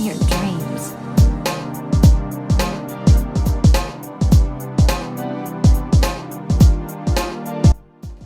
me your dreams.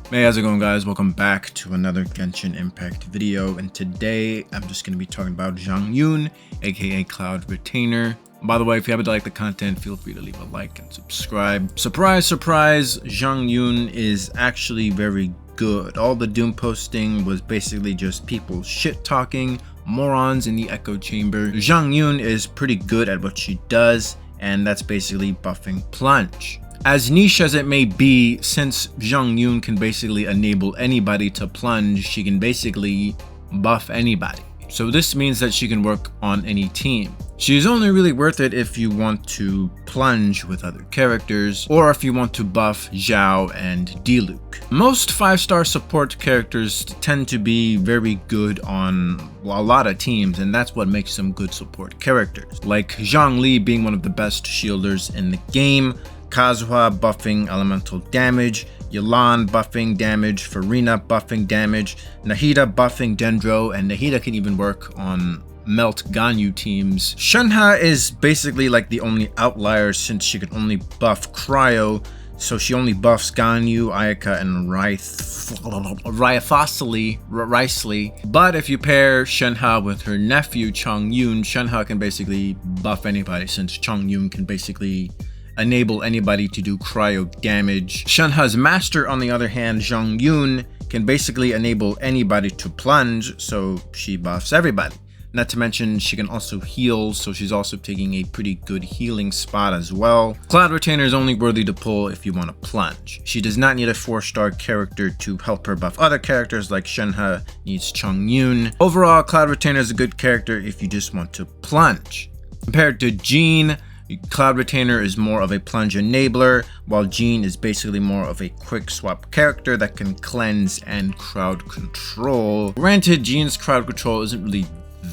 Hey, how's it going, guys? Welcome back to another Genshin Impact video, and today I'm just going to be talking about Xianyun, aka Cloud Retainer. By the way, if you happen to like the content, feel free to leave a like and subscribe. Surprise, surprise, Xianyun is actually very good. All the Doom posting was basically just people shit-talking, morons in the echo chamber. Xianyun is pretty good at what she does, and that's basically buffing plunge. As niche as it may be, since Xianyun can basically enable anybody to plunge, she can basically buff anybody. So this means that she can work on any team. She's only really worth it if you want to plunge with other characters, or if you want to buff Xiao and Diluc. Most 5-star support characters tend to be very good on a lot of teams, and that's what makes them good support characters. Like Zhongli being one of the best shielders in the game, Kazuha buffing elemental damage, Yelan buffing damage, Furina buffing damage, Nahida buffing Dendro, and Nahida can even work on Melt Ganyu teams. Shenhe is basically like the only outlier since she can only buff Cryo, so she only buffs Ganyu, Ayaka, and Ricely. But if you pair Shenhe with her nephew Chongyun, Shenhe can basically buff anybody since Chongyun can basically enable anybody to do cryo damage. Shenhe's master, on the other hand, Xianyun, can basically enable anybody to plunge, so she buffs everybody. Not to mention, she can also heal, so she's also taking a pretty good healing spot as well. Cloud Retainer is only worthy to pull if you want to plunge. She does not need a 4-star character to help her buff other characters like Shenhe needs Chongyun. Overall, Cloud Retainer is a good character if you just want to plunge. Compared to Jean, Cloud Retainer is more of a plunge enabler, while Jean is basically more of a quick swap character that can cleanse and crowd control. Granted, Jean's crowd control isn't really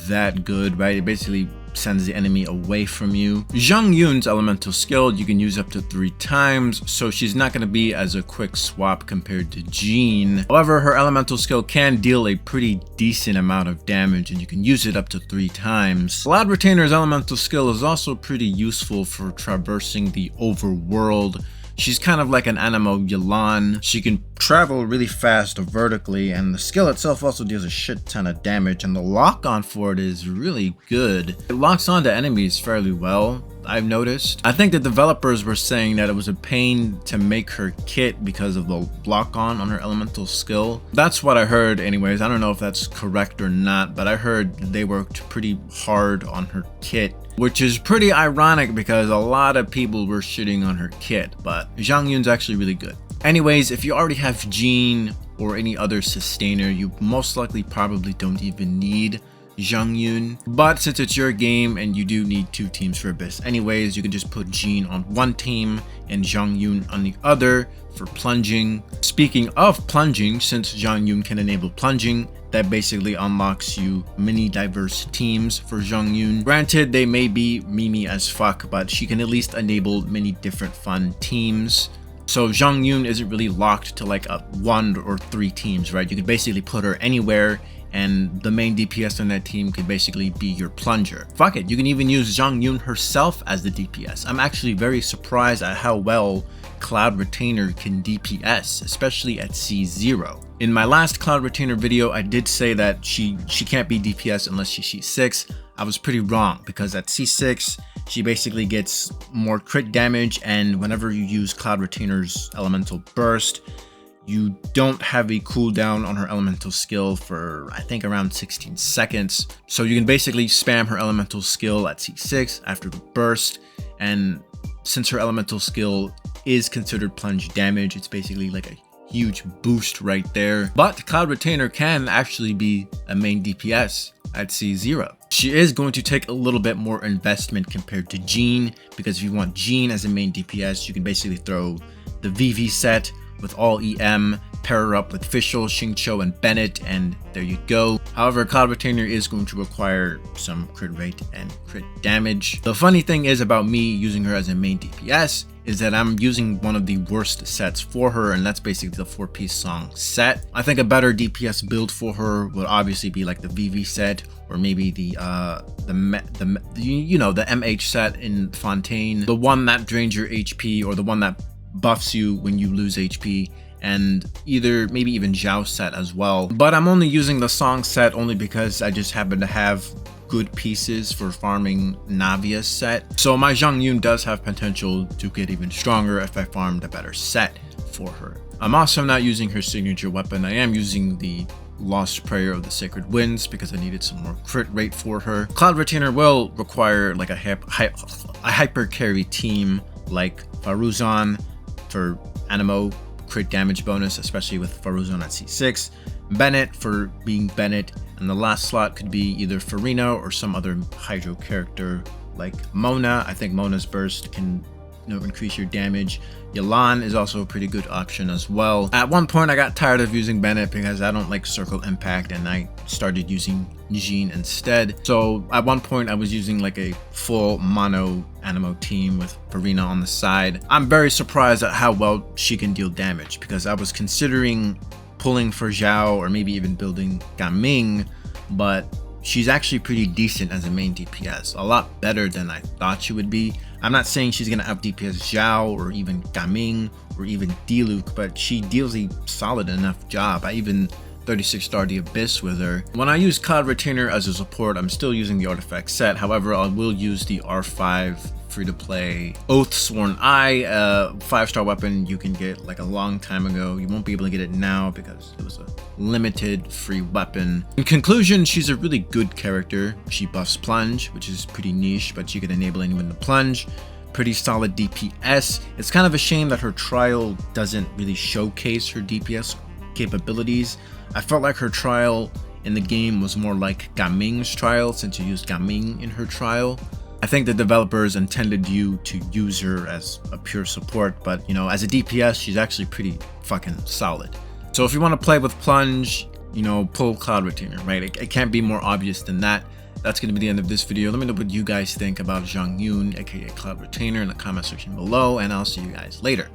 that good, right? It basically sends the enemy away from you. Xianyun's elemental skill you can use up to 3 times, so she's not going to be as a quick swap compared to Jean. However, her elemental skill can deal a pretty decent amount of damage, and you can use it up to 3 times. Cloud Retainer's elemental skill is also pretty useful for traversing the Overworld. She's kind of like an Animo Yelan. She can travel really fast vertically, and the skill itself also deals a shit ton of damage, and the lock-on for it is really good. It locks onto enemies fairly well, I've noticed. I think the developers were saying that it was a pain to make her kit because of the lock-on on her elemental skill. That's what I heard anyways. I don't know if that's correct or not, but I heard they worked pretty hard on her kit, which is pretty ironic because a lot of people were shitting on her kit, but Xianyun's actually really good. Anyways, if you already have Jean or any other sustainer, you most likely probably don't even need Xianyun. But since it's your game and you do need 2 teams for Abyss anyways, you can just put Jean on one team and Xianyun on the other for plunging. Speaking of plunging, since Xianyun can enable plunging, that basically unlocks you many diverse teams for Xianyun. Granted, they may be memey as fuck, but she can at least enable many different fun teams. So Xianyun isn't really locked to like 1 or 3 teams, right? You can basically put her anywhere, and the main DPS on that team could basically be your plunger. Fuck it, you can even use Xianyun herself as the DPS. I'm actually very surprised at how well Cloud Retainer can DPS, especially at C0. In my last Cloud Retainer video, I did say that she can't be DPS unless she's C6. I was pretty wrong, because at C6, she basically gets more crit damage, and whenever you use Cloud Retainer's elemental burst, you don't have a cooldown on her elemental skill for, I think, around 16 seconds. So you can basically spam her elemental skill at C6 after the burst, and since her elemental skill is considered plunge damage, it's basically like a huge boost right there. But Cloud Retainer can actually be a main DPS at C0. She is going to take a little bit more investment compared to Jean, because if you want Jean as a main DPS, you can basically throw the VV set with all EM, pair her up with Fischl, Xingqiu, and Bennet, and there you go. However, Cloud Retainer is going to require some crit rate and crit damage. The funny thing is about me using her as a main DPS is that I'm using one of the worst sets for her, and that's basically the 4-piece song set. I think a better DPS build for her would obviously be like the VV set, or maybe the MH set in Fontaine, the one that drains your HP or the one that buffs you when you lose HP, and maybe even Zhao set as well. But I'm only using the song set only because I just happen to have good pieces for farming Navia's set. So my Xianyun does have potential to get even stronger if I farmed a better set for her. I'm also not using her signature weapon. I am using the Lost Prayer of the Sacred Winds because I needed some more crit rate for her. Cloud Retainer will require like a hyper carry team like Faruzan for Animo crit damage bonus, especially with Faruzan at C6, Bennet for being Bennet, and the last slot could be either Furina or some other Hydro character like Mona. I think Mona's burst can increase your damage. Yelan is also a pretty good option as well. At one point I got tired of using Bennet because I don't like circle impact, and I started using Jean instead. So at one point I was using like a full mono Animo team with Furina on the side. I'm very surprised at how well she can deal damage, because I was considering pulling for Zhao or maybe even building Gaming, but she's actually pretty decent as a main DPS, a lot better than I thought she would be. I'm not saying she's gonna out DPS Zhao or even Gaming or even Diluc, but she deals a solid enough job. I even 36-star the Abyss with her. When I use Cloud Retainer as a support, I'm still using the artifact set. However, I will use the R5 free-to-play Oathsworn Eye, 5-star weapon you can get like a long time ago. You won't be able to get it now because it was a limited free weapon. In conclusion, she's a really good character. She buffs plunge, which is pretty niche, but she can enable anyone to plunge. Pretty solid DPS. It's kind of a shame that her trial doesn't really showcase her DPS capabilities. I felt like her trial in the game was more like Gaming's trial, since you used Gaming in her trial. I think the developers intended you to use her as a pure support, but as a DPS, she's actually pretty fucking solid. So if you want to play with plunge, pull Cloud Retainer, right? It can't be more obvious than that. That's going to be the end of this video. Let me know what you guys think about Xianyun, aka Cloud Retainer, in the comment section below, and I'll see you guys later.